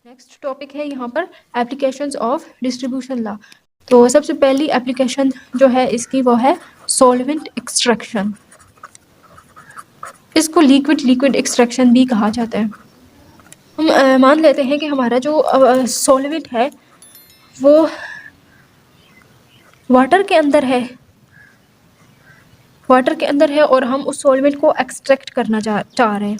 Next topic है यहाँ पर एप्लीकेशंस ऑफ डिस्ट्रीब्यूशन लॉ। तो सबसे पहली एप्लीकेशन जो है इसकी वो है सॉल्वेंट एक्सट्रैक्शन। इसको लिक्विड एक्सट्रैक्शन भी कहा जाता है। हम मान लेते हैं कि हमारा जो सॉल्वेंट है वो वाटर के अंदर है और हम उस सॉल्वेंट को एक्सट्रैक्ट करना चाह रहे हैं।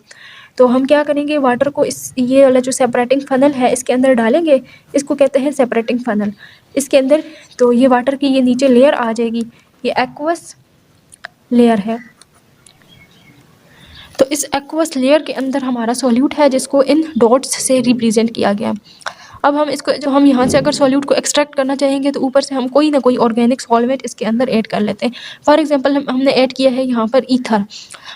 तो हम क्या करेंगे, वाटर को ये वाला जो सेपरेटिंग फनल है इसके अंदर डालेंगे। इसको कहते हैं सेपरेटिंग फनल। इसके अंदर तो ये वाटर की ये नीचे लेयर आ जाएगी, ये एक्वस लेयर है। तो इस एक्वस लेयर के अंदर हमारा सॉल्यूट है जिसको इन डॉट्स से रिप्रेजेंट किया गया। अब हम यहाँ से अगर सॉल्यूट को एक्सट्रैक्ट करना चाहेंगे तो ऊपर से हम कोई ना कोई ऑर्गेनिक सॉल्वेंट इसके अंदर ऐड कर लेते हैं। फॉर एग्जांपल हमने ऐड किया है यहाँ पर ईथर,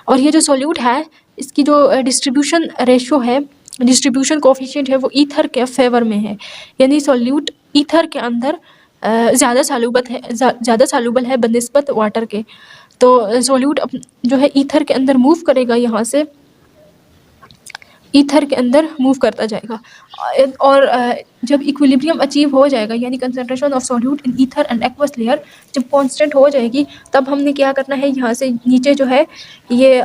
और ये जो सॉल्यूट है इसकी जो डिस्ट्रीब्यूशन रेशियो है, डिस्ट्रीब्यूशन कोफिशिएंट है, वो ईथर के फेवर में है। यानी सॉल्यूट ईथर के अंदर ज़्यादा सालूबल है बनिस्बत वाटर के। तो सॉल्यूट जो है ईथर के अंदर मूव करेगा, यहाँ से ईथर के अंदर मूव करता जाएगा। और जब इक्विलिब्रियम अचीव हो जाएगा, यानी concentration of solute in ether and aqueous layer जब कांस्टेंट हो जाएगी, तब हमने क्या करना है, यहाँ से नीचे जो है ये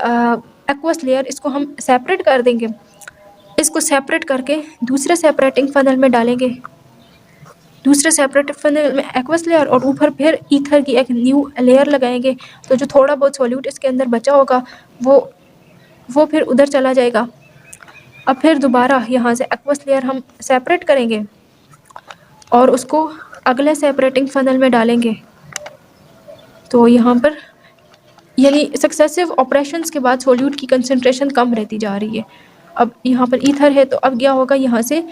एक्वस लेयर, इसको हम सेपरेट कर देंगे। इसको सेपरेट करके दूसरे सेपरेटिंग फनल में डालेंगे, दूसरे सेपरेट फनल में एक्वस लेयर, और ऊपर फिर ईथर की एक न्यू लेयर लगाएंगे। तो जो थोड़ा बहुत सॉल्यूट इसके अंदर बचा होगा वो फिर उधर चला जाएगा। अब फिर दोबारा यहाँ से एक्वस लेयर हम सेपरेट करेंगे और उसको अगले सेपरेटिंग फनल में डालेंगे। तो यहाँ पर यानी सक्सेसिव ऑपरेशंस के बाद सॉल्यूट की कंसंट्रेशन कम रहती जा रही है। अब यहाँ पर ईथर है, तो अब क्या होगा, यहाँ से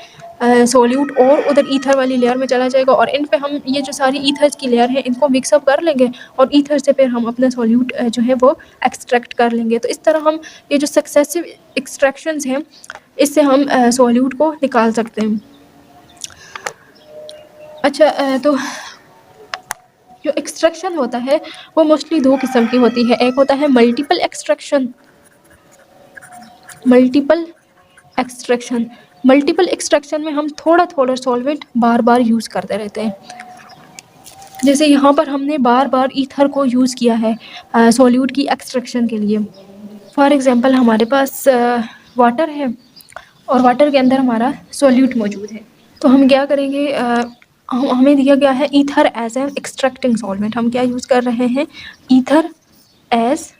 सॉल्यूट और उधर ईथर वाली लेयर में चला जाएगा, और इन पे हम ये जो सारी ईथर्स की लेयर है इनको मिक्सअप कर लेंगे, और ईथर से फिर हम अपना सॉल्यूट जो है वो एक्सट्रैक्ट कर लेंगे। तो इस तरह हम ये जो सक्सेसिव एक्सट्रैक्शंस हैं इससे हम सॉल्यूट को निकाल सकते हैं। अच्छा, तो जो एक्सट्रैक्शन होता है वो मोस्टली दो किस्म की होती है। एक होता है मल्टीपल एक्सट्रैक्शन। मल्टीपल एक्सट्रैक्शन में हम थोड़ा थोड़ा सॉल्वेंट बार बार यूज़ करते रहते हैं। जैसे यहाँ पर हमने बार बार ईथर को यूज़ किया है सॉल्यूट की एक्सट्रैक्शन के लिए। फॉर एग्जांपल हमारे पास वाटर है और वाटर के अंदर हमारा सॉल्यूट मौजूद है। तो हम क्या करेंगे, हमें दिया गया है ether as an extracting solvent. हम क्या यूज़ कर रहे हैं, ईथर एज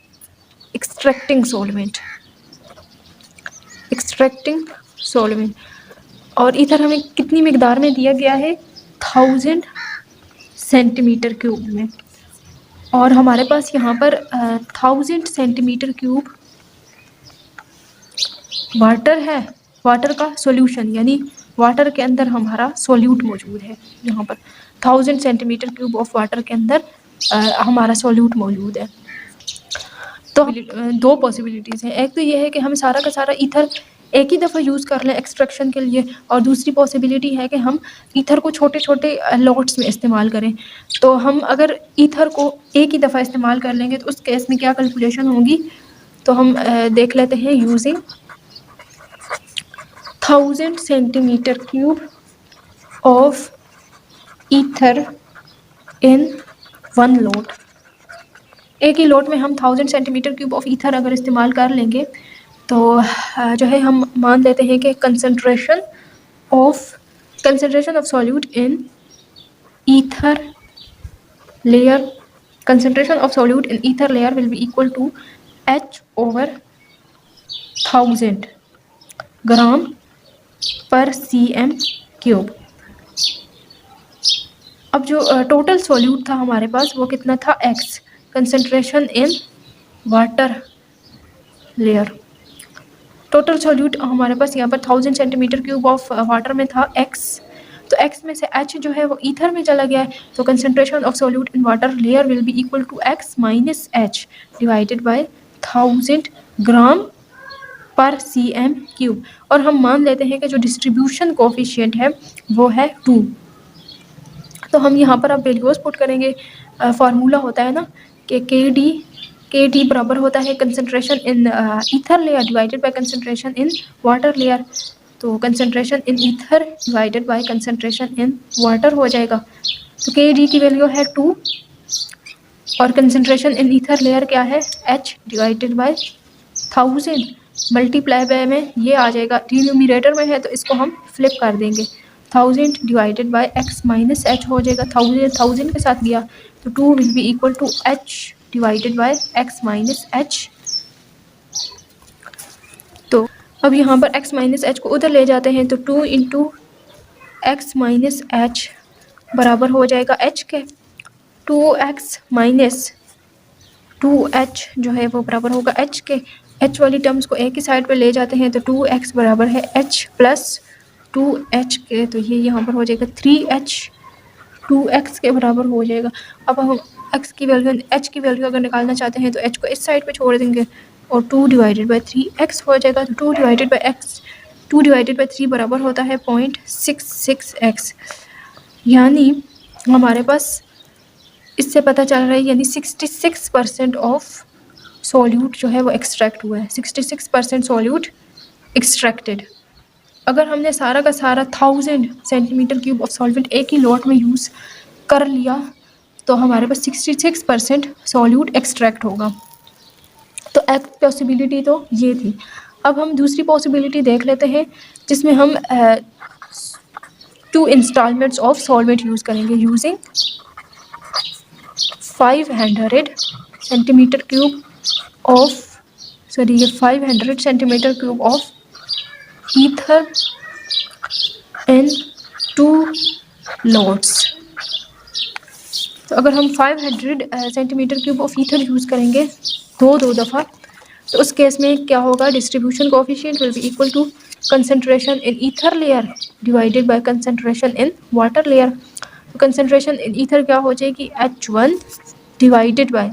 एक्सट्रैक्टिंग सॉल्वेंट। और ईथर हमें कितनी मिकदार में दिया गया है, 1000 सेंटीमीटर क्यूब में। और हमारे पास यहाँ पर 1000 सेंटीमीटर क्यूब वाटर है, वाटर का सॉल्यूशन, यानी वाटर के अंदर हमारा सॉल्यूट मौजूद है। यहाँ पर 1000 सेंटीमीटर क्यूब ऑफ वाटर के अंदर हमारा सॉल्यूट मौजूद है। तो दो पॉसिबिलिटीज़ हैं। एक तो ये है कि हम सारा का सारा ईथर एक ही दफ़ा यूज़ कर लें एक्सट्रैक्शन के लिए, और दूसरी पॉसिबिलिटी है कि हम ईथर को छोटे छोटे लॉट्स में इस्तेमाल करें। तो हम अगर ईथर को एक ही दफ़ा इस्तेमाल कर लेंगे तो उस केस में क्या कैलकुलेशन होगी, तो हम देख लेते हैं। Using 1000 centimetre cube of ether in one lot, एक ही लोट में हम 1000 सेंटीमीटर क्यूब ऑफ ईथर अगर इस्तेमाल कर लेंगे तो जो है हम मान लेते हैं कि concentration of solute in ether layer, concentration of solute in ether layer will be equal to H/1000 gram per cm³। अब जो टोटल सॉल्यूट था हमारे पास वो कितना था, X, concentration in water layer. Total solute हमारे पास यहाँ पर 1000 सेंटीमीटर क्यूब ऑफ वाटर में था X, तो X में से H जो है वो ईथर में चला गया है। तो concentration of solute in water layer will be equal to X minus H divided by 1000 gram per cm³। और हम मान लेते हैं कि जो डिस्ट्रीब्यूशन कोफिशिएंट है वो है 2। तो हम यहाँ पर अब वैल्यूज पुट करेंगे। फार्मूला होता है ना कि KD बराबर होता है concentration in ether layer divided by concentration in water layer. तो concentration in ether divided by concentration in water हो जाएगा। तो के डी की वैल्यू है 2 और कंसनट्रेशन इन ईथर लेयर क्या है h divided by 1000 multiply by में ये आ जाएगा, डिनोमिनेटर में है तो इसको हम फ्लिप कर देंगे, 1000 divided by x minus h हो जाएगा। 1000 के साथ गया तो 2 will be equal to h divided by x minus h। तो अब यहाँ पर x माइनस h को उधर ले जाते हैं तो 2 इंटू एक्स माइनस एच बराबर हो जाएगा h के 2x माइनस 2h जो है वो बराबर होगा h के। h वाली टर्म्स को एक ही साइड पे ले जाते हैं तो 2x बराबर है h प्लस 2h के, तो ये यहाँ पर हो जाएगा 3h 2x के बराबर हो जाएगा। अब हम x की वैल्यू h की वैल्यू अगर निकालना चाहते हैं तो h को इस साइड पे छोड़ देंगे और 2 डिवाइडेड बाई 3x हो जाएगा। तो 2 डिवाइडेड बाई 3 बराबर होता है 0.66x, यानी हमारे पास इससे पता चल रहा है यानी 66% ऑफ सॉल्यूट जो है वो एक्सट्रैक्ट हुआ है, 66% सॉल्यूट एक्सट्रैक्टेड। अगर हमने सारा का सारा 1000 सेंटीमीटर क्यूब ऑफ सॉल्वेंट एक ही लॉट में यूज़ कर लिया तो हमारे पास 66% सॉल्यूट एक्सट्रैक्ट होगा। तो एक पॉसिबिलिटी तो ये थी। अब हम दूसरी पॉसिबिलिटी देख लेते हैं जिसमें हम 2 इंस्टॉलमेंट्स ऑफ सॉल्वेंट यूज़ करेंगे यूजिंग 500 सेंटीमीटर क्यूब ऑफ ये 500 centimetre cube of ether in 2 lots. तो अगर हम 500 centimetre cube of ether use करेंगे दो दफ़ा तो उस केस में क्या होगा, distribution coefficient will be equal to concentration in ether layer divided by concentration in water layer. तो कंसंट्रेशन इन ईथर क्या हो जाएगी H1 डिवाइडेड बाय,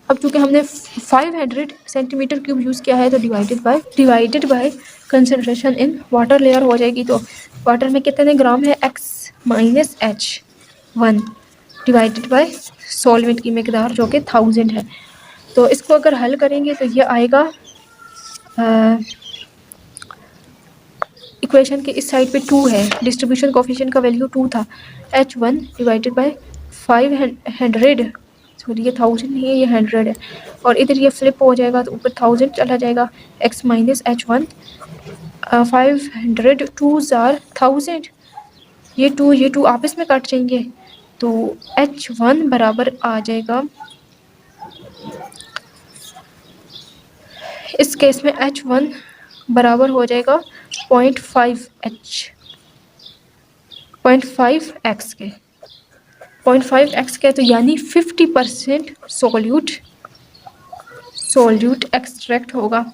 अब चूँकि हमने 500 सेंटीमीटर क्यूब यूज़ किया है तो divided by concentration in water layer हो जाएगी। तो वाटर में कितने ग्राम है x minus H1 divided by solvent की मिकदार जो कि 1000 है। तो इसको अगर हल करेंगे तो ये आएगा इक्वेशन के इस साइड पे 2 है, डिस्ट्रीब्यूशन कोएफिशिएंट का वैल्यू 2 था, H1 डिवाइडेड बाय 500 सॉरी ये 1000 नहीं है ये 100 है और इधर ये फ्लिप हो जाएगा तो ऊपर 1000 चला जाएगा x minus H1 500 2s are 1000 ये 2 आपस में कट जाएंगे तो H1 बराबर आ जाएगा, इस केस में H1 बराबर हो जाएगा 0.5x के 0.5x के, तो यानी 50% सॉल्यूट एक्सट्रैक्ट होगा।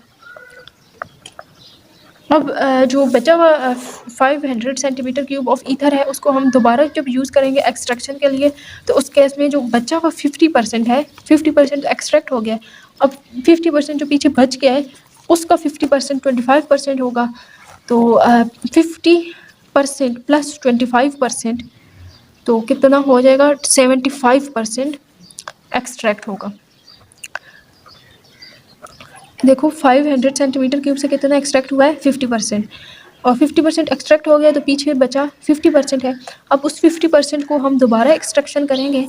अब जो बचा हुआ 500 सेंटीमीटर क्यूब ऑफ ईथर है उसको हम दोबारा जब यूज़ करेंगे एक्सट्रैक्शन के लिए तो उस केस में जो बचा हुआ 50% है 50% एक्सट्रैक्ट हो गया। अब 50% जो पीछे बच गया है उसका 50% 25% होगा, तो 50% प्लस 25% तो कितना हो जाएगा 75% एक्सट्रैक्ट होगा। देखो 500 सेंटीमीटर क्यूब से कितना एक्सट्रैक्ट हुआ है 50% और 50% एक्सट्रैक्ट हो गया तो पीछे बचा 50% है। अब उस 50% को हम दोबारा एक्सट्रैक्शन करेंगे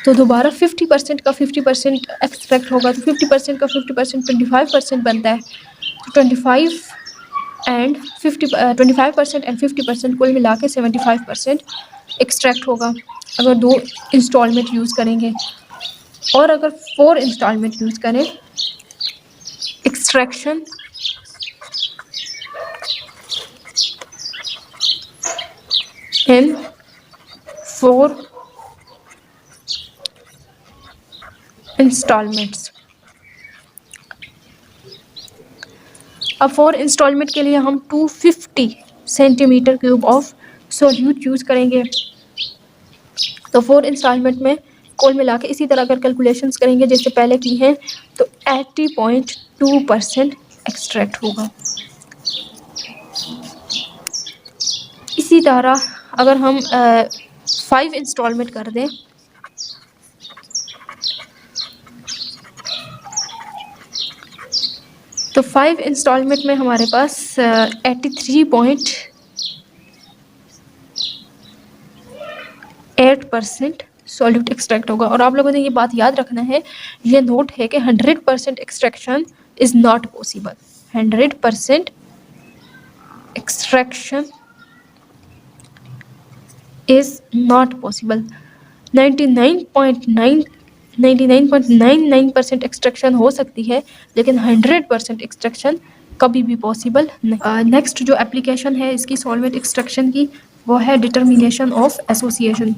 तो दोबारा 50% का 50% एक्सट्रैक्ट होगा तो 50% का 50% 25% बनता है। तो 25% एंड 50% कुल मिला के 75% एक्सट्रैक्ट होगा अगर 2 इंस्टॉलमेंट यूज़ करेंगे। और अगर 4 इंस्टॉलमेंट यूज़ करें एक्सट्रैक्शन इन 4 इंस्टॉलमेंट्स। अब 4 इंस्टॉलमेंट के लिए हम 250 centimetre cube of solute use करेंगे। तो 4 इंस्टॉलमेंट में कुल मिला के इसी तरह अगर कैलकुलेशंस करेंगे जैसे पहले की हैं तो 80.2% एक्सट्रैक्ट होगा। इसी तरह अगर हम 5 इंस्टॉलमेंट कर दें तो 5 इंस्टॉलमेंट में हमारे पास 83.8% सॉल्यूट एक्सट्रैक्ट होगा। और आप लोगों ने ये बात याद रखना है, ये नोट है कि 100% extraction is not possible. 100% extraction is not possible. 99.99% extraction हो सकती है, लेकिन 100% एक्सट्रैक्शन कभी भी पॉसिबल नहीं। नेक्स्ट जो एप्लीकेशन है इसकी सॉल्वेंट एक्सट्रैक्शन की, वो है determination of association.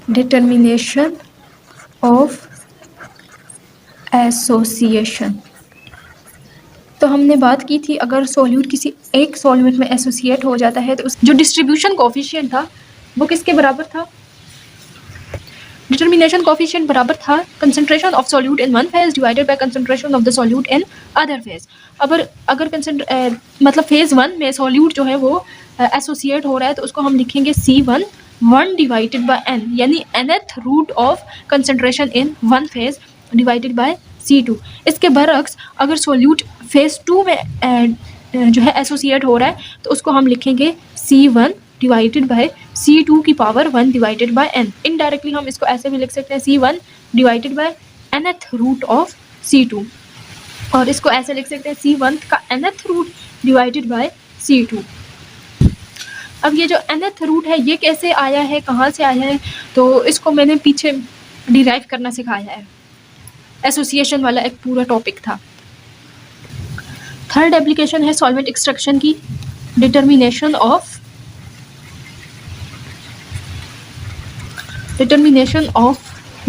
Determination of association, तो हमने बात की थी अगर सॉल्यूट किसी एक सॉल्वेंट में एसोसिएट हो जाता है तो उस जो डिस्ट्रीब्यूशन कोफिशिएंट था वो किसके बराबर था? डिटर्मिनेशन कोफिशिएंट बराबर था concentration of solute in one phase divided by concentration of the solute in other phase. अगर मतलब फेज 1 में सॉल्यूट जो है वो एसोसिएट हो रहा है तो उसको हम लिखेंगे C1 1 डिवाइडेड बाय n, यानी nth root of concentration in one phase divided by C2। इसके बरअक्स अगर सॉल्यूट फेज 2 में जो है एसोसिएट हो रहा है तो उसको हम लिखेंगे C1 डिवाइडेड बाय C2 की power 1 divided by n। Indirectly हम इसको ऐसे भी लिख सकते हैं C1 divided by nth root of C2, और इसको ऐसे लिख सकते हैं C1 का nth root divided by C2। अब ये जो nth रूट है ये कैसे आया है, कहाँ से आया है, तो इसको मैंने पीछे डिराइव करना सिखाया है। एसोसिएशन वाला एक पूरा टॉपिक था। थर्ड एप्लीकेशन है सॉल्वेंट एक्सट्रैक्शन की, डिटर्मिनेशन ऑफ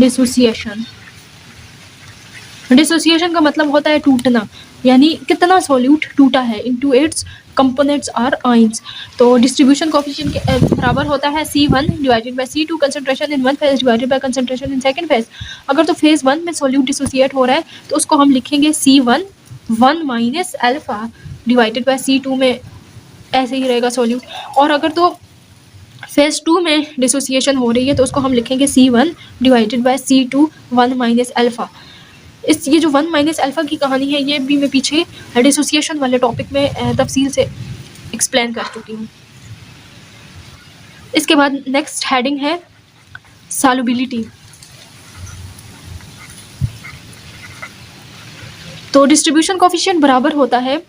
डिसोसिएशन। डिसोसिएशन का मतलब होता है टूटना, यानी कितना सॉल्यूट टूटा है। Into its components or ions. तो डिस्ट्रीब्यूशन कोफिशिएंट के बराबर होता है C1 divided by C2 concentration in one phase divided by concentration in second phase. अगर तो फेज 1 में सॉल्यूट डिसोसिएट हो रहा है तो उसको हम लिखेंगे C1 1 minus alpha divided by C2 में ऐसे ही रहेगा सॉल्यूट। और अगर तो फेज 2 में डिसोसिएशन हो रही है तो उसको हम लिखेंगे C1 divided by C2 1 minus alpha. ये जो 1 माइनस अल्फा की कहानी है ये भी मैं पीछे डिसोसिएशन वाले टॉपिक में तफसील से एक्सप्लेन कर चुकी हूँ। इसके बाद नेक्स्ट हेडिंग है सॉल्युबिलिटी। तो डिस्ट्रीब्यूशन कोफिशिएंट बराबर होता है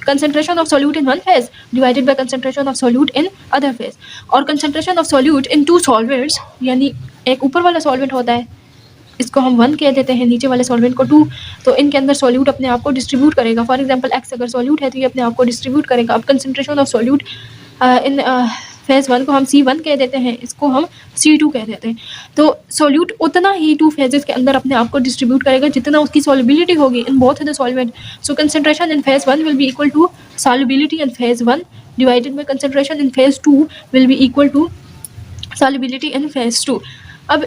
concentration of solute in one phase divided by concentration of solute in other phase. और concentration of solute in two solvents, यानी एक ऊपर वाला सॉल्वेंट होता है, इसको हम 1 कह देते हैं, नीचे वाले सॉल्वेंट को 2। तो इनके अंदर सॉल्यूट अपने आप को डिस्ट्रीब्यूट करेगा। फॉर एग्जांपल X अगर सॉल्यूट है तो ये अपने आप को डिस्ट्रीब्यूट करेगा। अब concentration of solute in phase 1 को हम C1 कह देते हैं, इसको हम C2 कह देते हैं। तो सॉल्यूट उतना ही 2 फेजेस के अंदर अपने आप को डिस्ट्रीब्यूट करेगा जितना उसकी सॉल्युबिलिटी होगी in both the solvent. So concentration in phase 1 will be equal to solubility in phase 1 divided by concentration in phase 2 will be equal to solubility in phase 2। अब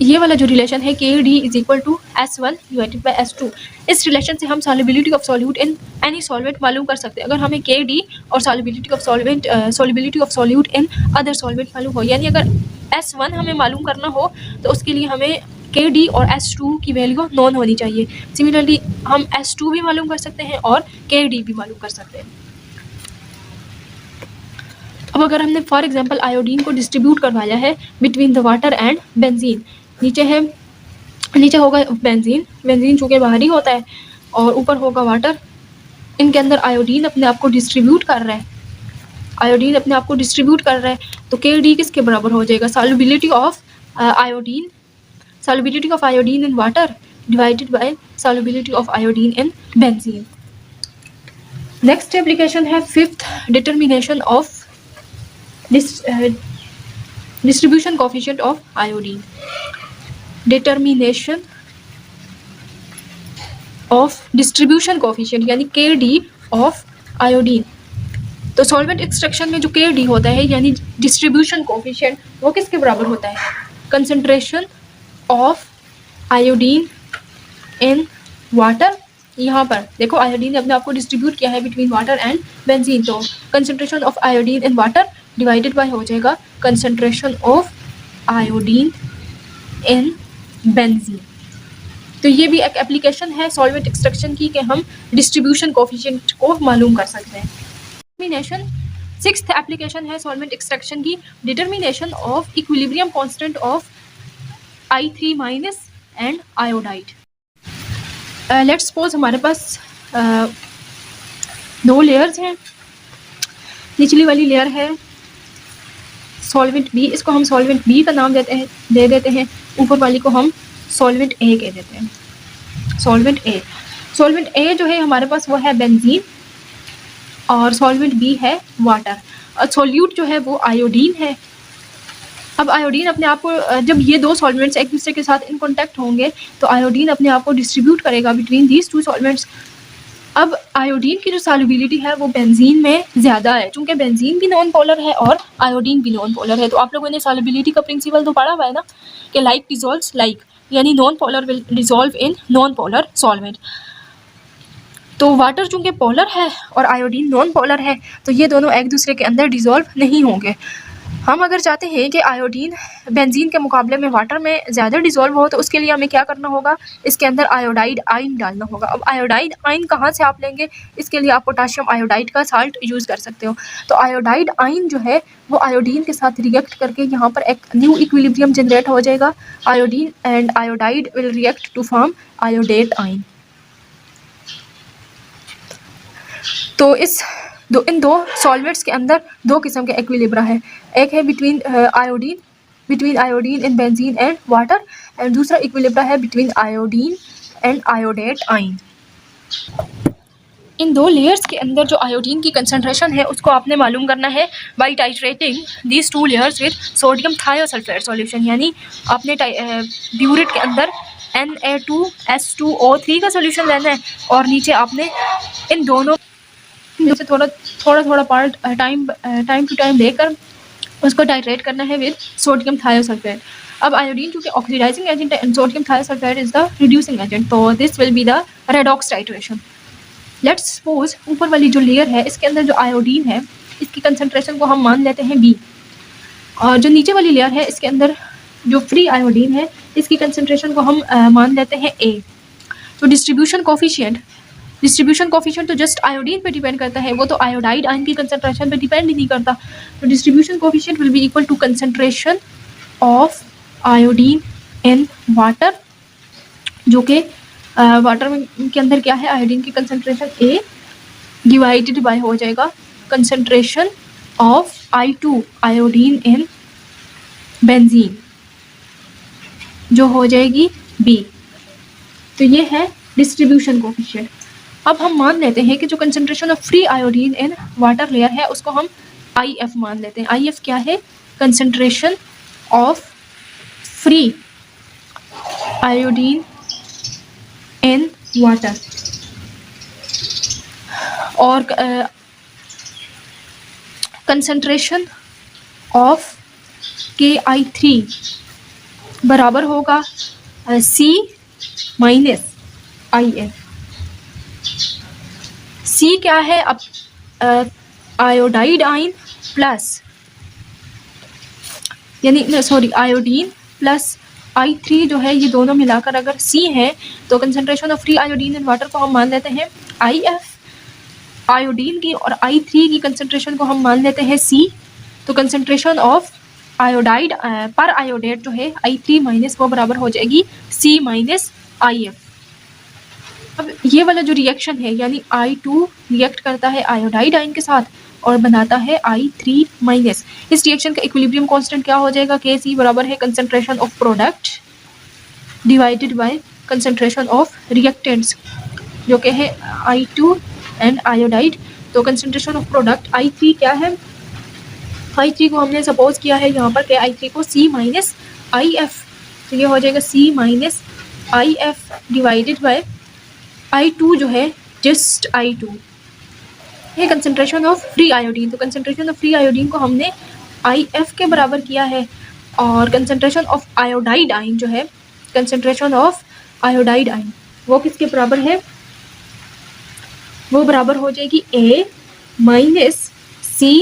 ये वाला जो रिलेशन है KD is equal to S1 divided by S2, इस relation से हम solubility of solute in any solvent मालूम कर सकते हैं। अगर हमें KD और solubility of solute in other solvent मालूम हो, यानी अगर S1 हमें मालूम करना हो तो उसके लिए हमें KD और S2 की वैल्यू नॉन होनी चाहिए। सिमिलरली हम S2 भी मालूम कर सकते हैं और KD भी मालूम कर सकते हैं। अब अगर हमने फॉर एग्जांपल आयोडीन को डिस्ट्रीब्यूट करवाया है between the water and benzene, नीचे होगा बेंजीन चूँकि बाहरी होता है और ऊपर होगा वाटर। इनके अंदर आयोडीन अपने आप को डिस्ट्रीब्यूट कर रहा है, तो KD किसके बराबर हो जाएगा? Solubility of iodine in water divided by solubility of iodine in benzene. Next application है fifth, determination of distribution coefficient of iodine. Determination of distribution coefficient यानी KD ऑफ आयोडीन। तो सॉल्वेंट एक्सट्रैक्शन में जो KD होता है यानी distribution coefficient, वो किसके बराबर होता है? Concentration of iodine in water. यहाँ पर देखो आयोडीन ने अपने आप को डिस्ट्रीब्यूट किया है बिटवीन वाटर एंड बेंजीन, तो concentration of iodine in water divided bye हो जाएगा concentration of iodine in benzene. तो ये भी एक एप्लीकेशन है सॉल्वेंट एक्सट्रैक्शन की कि हम डिस्ट्रीब्यूशन कोफिशिएंट को मालूम कर सकते हैं। डिटरमिनेशन, सिक्स्थ एप्लीकेशन है सॉल्वेंट एक्सट्रैक्शन की, determination of equilibrium constant of I3- and iodide. Let's suppose हमारे पास दो लेयर्स हैं। निचली वाली लेयर है सॉल्वेंट बी, इसको हम सॉल्वेंट बी का नाम दे देते हैं। ऊपर वाली को हम सॉल्वेंट ए कह देते हैं, सॉल्वेंट ए। सॉल्वेंट ए जो है हमारे पास वो है बेंजीन और सॉल्वेंट बी है वाटर। और सोल्यूट जो है वो आयोडीन है। अब आयोडीन अपने आप को, जब ये दो सॉल्वेंट्स एक दूसरे के साथ इन कॉन्टैक्ट होंगे तो आयोडीन अपने आप को डिस्ट्रीब्यूट करेगा बिटवीन दीज टू सॉल्वेंट्स। अब आयोडीन की जो सॉल्युबिलिटी है वो बेंजीन में ज़्यादा है, क्योंकि बेंजीन भी नॉन पोलर है और आयोडीन भी नॉन पोलर है। तो आप लोगों ने सॉल्युबिलिटी का प्रिंसिपल तो पढ़ा हुआ है ना कि लाइक डिजॉल्व्स लाइक, यानी non polar will dissolve in non polar solvent. तो वाटर चूँकि पोलर है और आयोडीन नॉन पोलर है तो ये दोनों एक दूसरे के अंदर डिजॉल्व नहीं होंगे। हम अगर चाहते हैं कि आयोडीन बेंजीन के मुकाबले में वाटर में ज़्यादा डिज़ोल्व हो तो उसके लिए हमें क्या करना होगा, इसके अंदर आयोडाइड आयन डालना होगा। अब आयोडाइड आयन कहाँ से आप लेंगे, इसके लिए आप पोटाशियम आयोडाइड का साल्ट यूज़ कर सकते हो। तो आयोडाइड आयन जो है वो आयोडीन के साथ रिएक्ट करके यहाँ पर एक न्यू इक्विलिब्रियम जनरेट हो जाएगा। Iodine and iodide will react to form iodate ion. तो इन दो सॉल्वेंट्स के अंदर दो किस्म के एक्विलिब्रा है। एक है between iodine in benzene and water, and दूसरा इक्विलिब्रा है between iodine and iodate ion. इन दो लेयर्स के अंदर जो आयोडीन की कंसंट्रेशन है उसको आपने मालूम करना है by titrating these two layers with sodium thiosulphate solution. यानी आपने ब्यूरेट के अंदर Na2S2O3 का सोल्यूशन लेना है और नीचे आपने इन दोनों से थोड़ा पार्ट टाइम टू टाइम लेकर उसको टाइट्रेट करना है विद सोडियम थायोसल्फेट। अब आयोडीन क्योंकि ऑक्सीडाइजिंग एजेंट है and sodium thiosulphate is the reducing agent, तो this will be the redox titration. Let's suppose ऊपर वाली जो लेयर है इसके अंदर जो आयोडीन है इसकी कंसंट्रेशन को हम मान लेते हैं B, और जो नीचे वाली लेयर है इसके अंदर जो फ्री आयोडीन है इसकी कंसंट्रेशन को हम मान लेते हैं A। तो डिस्ट्रीब्यूशन कोफिशिएंट तो जस्ट आयोडीन पे डिपेंड करता है, वो तो आयोडाइड आयन की कंसंट्रेशन पे डिपेंड ही नहीं करता। तो distribution coefficient will be equal to concentration of iodine in water, जो कि वाटर के अंदर क्या है, आयोडीन की कंसंट्रेशन A डिवाइडेड बाय हो जाएगा concentration of I2 iodine in benzene, जो हो जाएगी B। तो ये है डिस्ट्रीब्यूशन कोफिशिएंट। अब हम मान लेते हैं कि जो concentration of free iodine in water layer है उसको हम IF मान लेते हैं। IF क्या है, concentration of free iodine in water, और कंसंट्रेशन ऑफ KI3 बराबर होगा C माइनस IF। C क्या है, अब iodide ion plus iodine plus I3 जो है, ये दोनों मिलाकर अगर C है तो concentration of free iodine in water को हम मान लेते हैं IF। आयोडीन की और I3 की कंसंट्रेशन को हम मान लेते हैं C। तो कंसंट्रेशन ऑफ आयोडाइड पर आयोडेट जो है I3 माइनस वो बराबर हो जाएगी C माइनस IF। अब ये वाला जो रिएक्शन है यानी I2 रिएक्ट करता है आयोडाइड आयन के साथ और बनाता है I3 माइनस। इस रिएक्शन का इक्विलिब्रियम कांस्टेंट क्या हो जाएगा, Kc बराबर है concentration of product divided by concentration of reactants, जो कि है I2 एंड आयोडाइड। तो कंसंट्रेशन ऑफ प्रोडक्ट I3 क्या है, I3 को हमने सपोज किया है यहाँ पर कि I3 को C माइनस IF, तो ये हो जाएगा C minus IF divided by I2 जो है जस्ट I2। ये कंसंट्रेशन ऑफ फ्री आयोडीन, तो कंसंट्रेशन ऑफ फ्री आयोडीन को हमने IF के बराबर किया है, और कंसंट्रेशन ऑफ आयोडाइड आयन जो है, कंसंट्रेशन ऑफ आयोडाइड आयन वो किसके बराबर है, वो बराबर हो जाएगी A minus C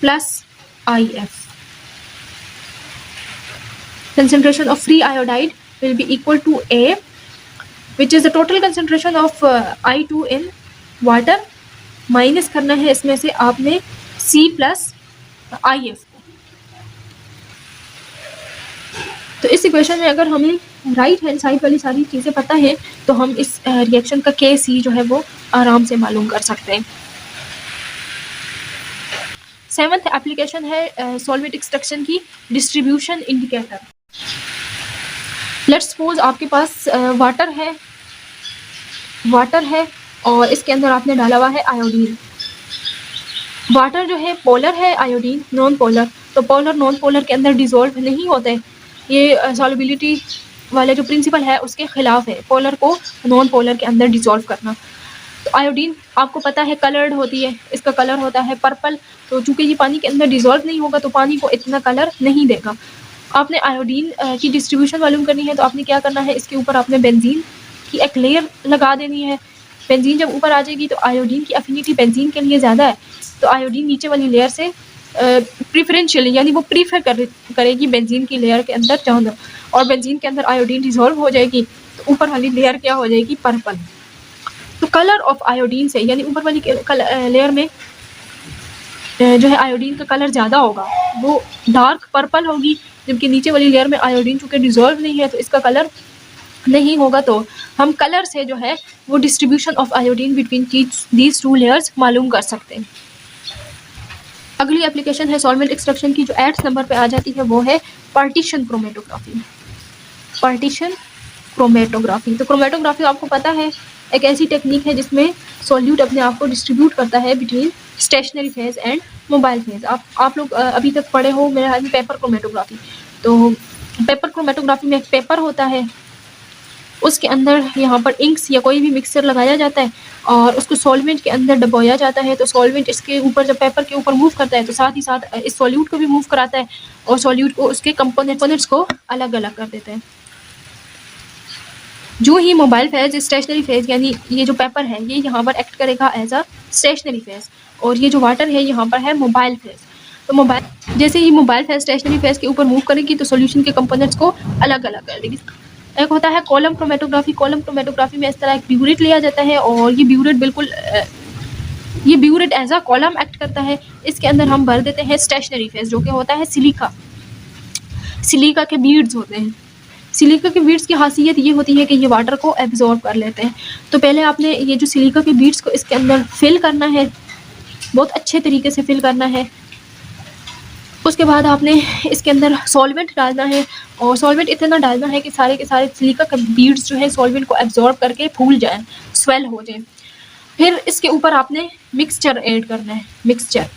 plus IF। concentration of free iodide will be equal to A which is the total concentration of I2 in water, minus करना है इसमें से आपने C प्लस IF। तो इस इक्वेशन में अगर हमें राइट हैंड साइड वाली सारी चीज़ें पता है तो हम इस रिएक्शन का KC जो है वो आराम से मालूम कर सकते हैं। 7th एप्लीकेशन है सॉल्वेंट एक्सट्रैक्शन की, डिस्ट्रीब्यूशन इंडिकेटर। लेट्स सपोज आपके पास वाटर है और इसके अंदर आपने डाला हुआ है आयोडीन। वाटर जो है पोलर है, आयोडीन नॉन पोलर, तो पोलर नॉन पोलर के अंदर डिसॉल्व नहीं होते। ये सॉल्युबिलिटी वाले जो प्रिंसिपल है उसके खिलाफ है, पोलर को नॉन पोलर के अंदर डिसॉल्व करना। तो आयोडीन आपको पता है कलर्ड होती है, इसका कलर होता है पर्पल, तो चूंकि ये पानी के अंदर डिसॉल्व नहीं होगा तो पानी को इतना कलर नहीं देगा। आपने आयोडीन की डिस्ट्रीब्यूशन मालूम करनी है तो आपने क्या करना है, इसके ऊपर आपने बेंजीन की एक लेयर लगा देनी है। बेंजीन जब ऊपर आ जाएगी तो आयोडीन की अफिनिटी बेंजीन के लिए ज़्यादा है, तो आयोडीन नीचे वाली लेयर से प्रीफरेंशियली यानी वो प्रीफर करेगी बेंजीन की लेयर के अंदर जाना, और बेंजीन के अंदर आयोडीन डिसॉल्व हो जाएगी तो ऊपर वाली लेयर क्या हो जाएगी, पर्पल। तो कलर ऑफ आयोडीन से यानी ऊपर वाली लेयर में जो है आयोडीन का कलर ज़्यादा होगा, वो डार्क पर्पल होगी, जबकि नीचे वाली लेयर में आयोडीन चूँकि डिसॉल्व नहीं है तो इसका कलर नहीं होगा। तो हम कलर से जो है वो distribution of iodine between these two layers मालूम कर सकते हैं। अगली एप्लीकेशन है सॉल्वेंट एक्सट्रैक्शन की, जो 8th नंबर पे आ जाती है, वो है पार्टीशन क्रोमेटोग्राफी। पार्टीशन क्रोमेटोग्राफी, तो क्रोमेटोग्राफी आपको पता है एक ऐसी टेक्निक है जिसमें सॉल्यूट अपने आप को डिस्ट्रीब्यूट करता है between stationary phase and mobile phase. आप लोग अभी तक पढ़े हो मेरे ख्याल में पेपर क्रोमेटोग्राफी। तो पेपर क्रोमेटोग्राफी में एक पेपर होता है, उसके अंदर यहाँ पर इंक्स या कोई भी मिक्सचर लगाया जाता है और उसको सॉल्वेंट के अंदर डबोया जाता है। तो सॉल्वेंट इसके ऊपर जब पेपर के ऊपर मूव करता है तो साथ ही साथ इस सॉल्यूट को भी मूव कराता है और सॉल्यूट को उसके कंपोनेंट्स को अलग अलग कर देते हैं। जो ही मोबाइल फेज स्टेशनरी फेज यानी ये जो पेपर है ये यहाँ पर एक्ट करेगा एज अ स्टेशनरी फेज, और ये जो वाटर है यहाँ पर है मोबाइल फेज। तो मोबाइल जैसे ही मोबाइल फेज स्टेशनरी फेज के ऊपर मूव करेगी तो सॉल्यूशन के कंपोनेंट्स को अलग अलग कर देगी। एक होता है कॉलम क्रोमेटोग्राफी। कॉलम क्रोमेटोग्राफी में इस तरह एक ब्यूरेट लिया जाता है और ये burette as a column act करता है। इसके अंदर हम भर देते हैं स्टेशनरी फेज जो कि होता है सिलिका के बीड्स होते हैं। सिलिका के बीड्स की खासियत ये होती है कि ये वाटर को एब्जॉर्ब कर लेते हैं। तो पहले आपने ये जो सिलिका के बीड्स को इसके अंदर फिल करना है, बहुत अच्छे तरीके से फिल करना है। उसके बाद आपने इसके अंदर सॉल्वेंट डालना है और सॉल्वेंट इतना डालना है कि सारे के सारे सिलिका के बीड्स जो है सॉल्वेंट को एब्जॉर्ब करके फूल जाएं, स्वेल हो जाएं। फिर इसके ऊपर आपने मिक्सचर ऐड करना है, मिक्सचर,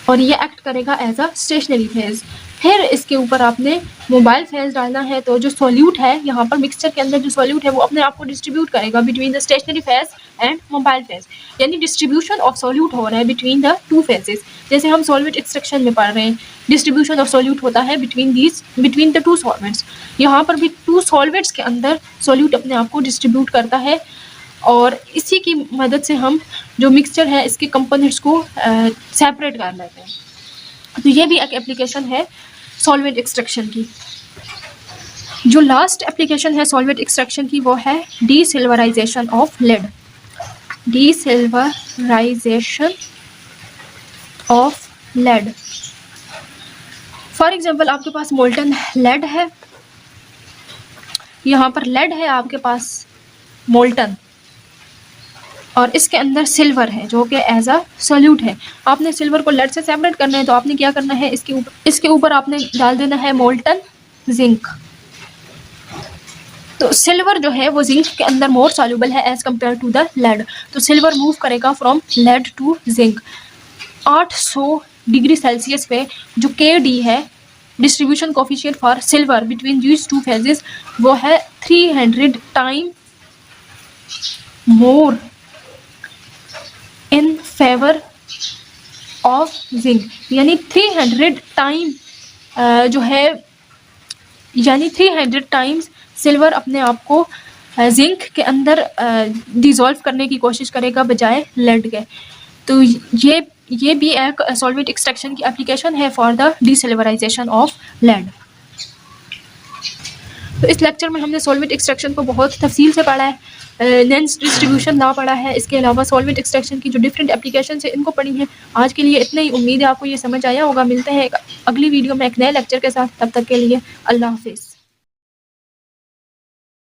और ये एक्ट करेगा एज अ स्टेशनरी फेज। फिर इसके ऊपर आपने मोबाइल फेज डालना है। तो जो सॉल्यूट है यहाँ पर मिक्सचर के अंदर जो सॉल्यूट है वो अपने आप को डिस्ट्रीब्यूट करेगा between the stationary phase and mobile phase, यानी डिस्ट्रीब्यूशन ऑफ सॉल्यूट हो रहा है बिटवीन द टू फेजेस। जैसे हम सॉल्वेंट एक्सट्रैक्शन में पढ़ रहे हैं, डिस्ट्रीब्यूशन ऑफ सॉल्यूट होता है बिटवीन द टू सॉल्वेंट्स। यहाँ पर भी टू सॉल्वेंट्स के अंदर सॉल्यूट अपने आप को डिस्ट्रीब्यूट करता है और इसी की मदद से हम जो मिक्सचर है इसके कंपोनेंट्स को सेपरेट कर लेते हैं। तो ये भी एक एप्लीकेशन है सॉल्वेंट एक्सट्रैक्शन की। जो लास्ट एप्लीकेशन है सॉल्वेंट एक्सट्रैक्शन की वो है desilverisation of lead. Desilverisation of lead. For example आपके पास मोल्टन लेड है, यहाँ पर लेड है आपके पास मोल्टन, और इसके अंदर सिल्वर है जो कि एज अ सॉल्यूट है। आपने सिल्वर को लेड से सेपरेट करना है तो आपने क्या करना है, इसके ऊपर आपने डाल देना है मोल्टन जिंक। तो सिल्वर जो है वो जिंक के अंदर मोर सॉल्युबल है as compared to the lead. तो सिल्वर मूव करेगा from lead to zinc. 800 degree Celsius पे जो KD है distribution coefficient for silver between these two phases वो है 300 time more in favour of zinc, यानी 300 टाइम जो है यानी 300 टाइम्स सिल्वर अपने आप को जिंक के अंदर डिसॉल्व करने की कोशिश करेगा बजाय लेड के। तो ये भी एक सॉल्वेंट एक्सट्रैक्शन की एप्लीकेशन है फॉर द डीसिल्वराइजेशन ऑफ लेड। तो इस लेक्चर में हमने सॉल्वेंट एक्सट्रैक्शन को बहुत तफसील से पढ़ा है, लेंस डिस्ट्रीब्यूशन लॉ पढ़ा है, इसके अलावा सॉल्वेंट एक्सट्रैक्शन की जो डिफरेंट एप्लीकेशन है इनको पढ़ी हैं। आज के लिए इतना ही, उम्मीद है आपको ये समझ आया होगा। मिलते हैं एक अगली वीडियो में एक नए लेक्चर के साथ, तब तक के लिए अल्लाह हाफिज़।